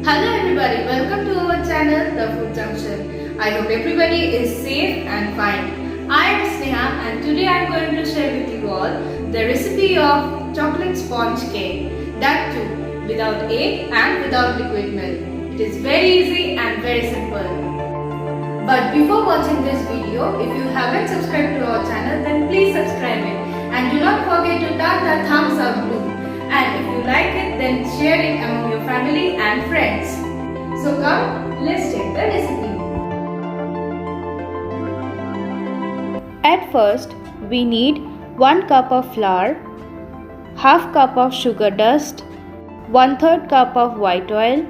Hello everybody, welcome to our channel The Food Junction. I hope everybody is safe and fine. I am Sneha and today I am going to share with you all the recipe of chocolate sponge cake. That too without egg and without liquid milk. It is very easy and very simple. But before watching this video, if you haven't subscribed to our channel then please subscribe it. And do not forget to turn the thumbs up button. And if you like it, then share it among your family and friends. So come, let's take the recipe. At first, we need 1 cup of flour, half cup of sugar dust, 1/3 cup of white oil,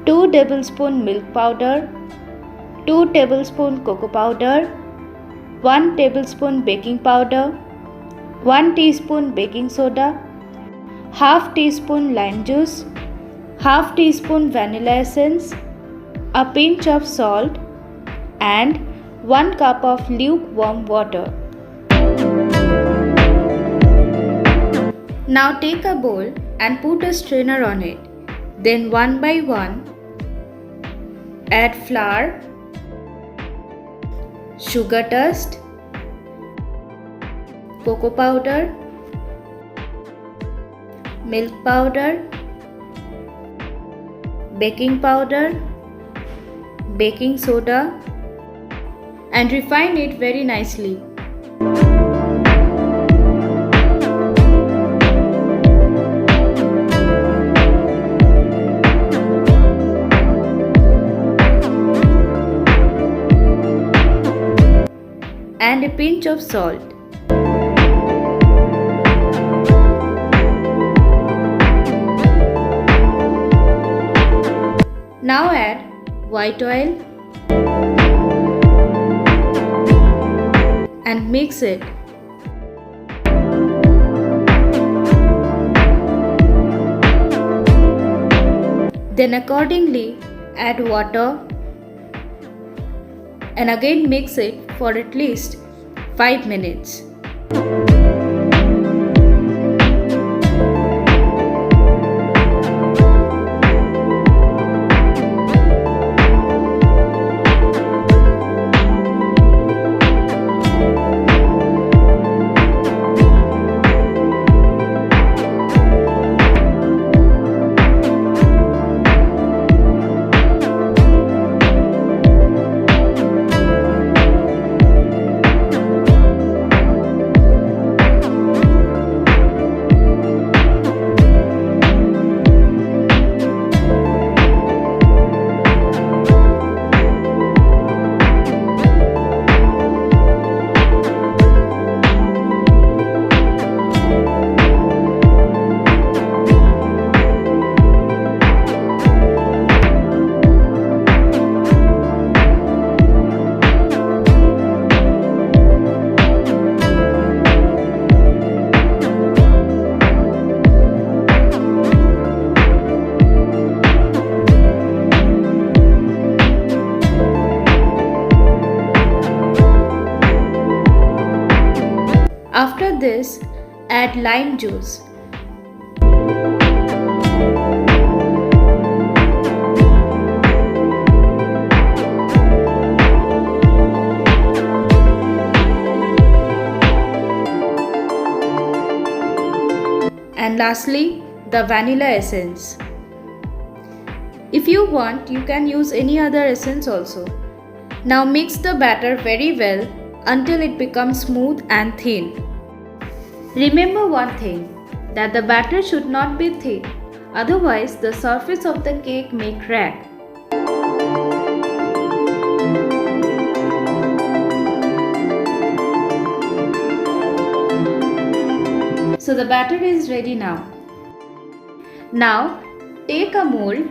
2 tablespoon milk powder, 2 tablespoon cocoa powder, 1 tablespoon baking powder, 1 teaspoon baking soda, half teaspoon lime juice, half teaspoon vanilla essence, a pinch of salt and 1 cup of lukewarm water. Now take a bowl and put a strainer on it. Then one by one add flour, sugar dust, cocoa powder, milk powder, baking powder, baking soda and refine it very nicely. And a pinch of salt. Now add white oil and mix it. Then accordingly add water and again mix it for at least 5 minutes. After this, add lime juice. And lastly, the vanilla essence. If you want, you can use any other essence also. Now mix the batter very well until it becomes smooth and thin. Remember one thing, that the batter should not be thick, otherwise the surface of the cake may crack. So the batter is ready now. Now take a mold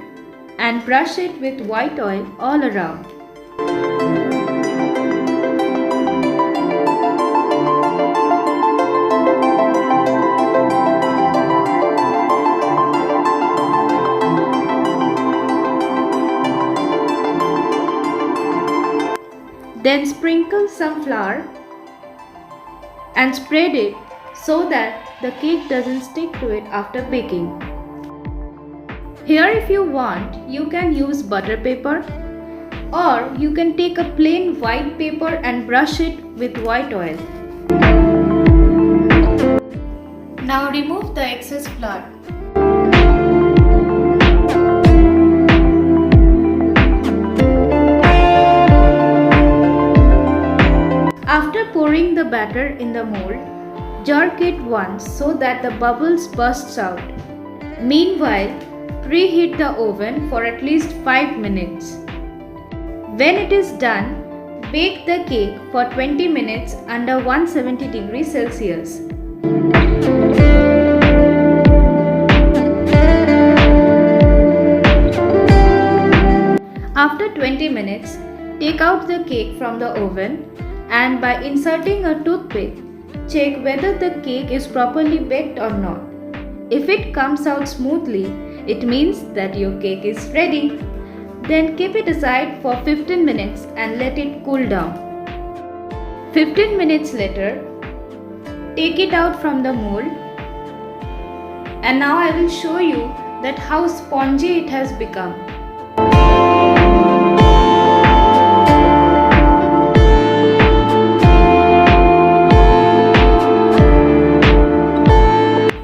and brush it with white oil all around. Then sprinkle some flour and spread it so that the cake doesn't stick to it after baking. Here if you want, you can use butter paper, or you can take a plain white paper and brush it with white oil. Now remove the excess flour. After pouring the batter in the mold, jerk it once so that the bubbles bursts out. Meanwhile, preheat the oven for at least 5 minutes. When it is done, bake the cake for 20 minutes under 170 degrees Celsius. After 20 minutes, take out the cake from the oven and by inserting a toothpick, check whether the cake is properly baked or not. If it comes out smoothly, it means that your cake is ready. Then keep it aside for 15 minutes and let it cool down. 15 minutes later, take it out from the mold, and now I will show you that how spongy it has become.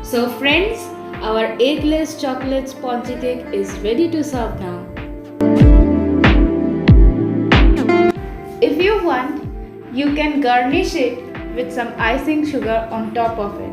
So friends, our eggless chocolate spongy cake is ready to serve now. If you want, you can garnish it with some icing sugar on top of it.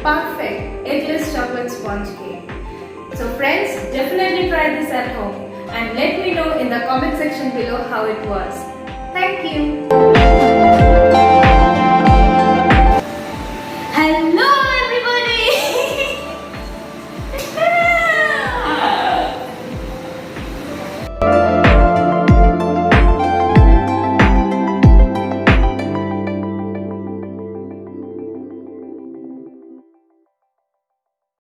Perfect eggless chocolate sponge cake. So friends, definitely try this at home and let me know in the comment section below how it was. Thank you.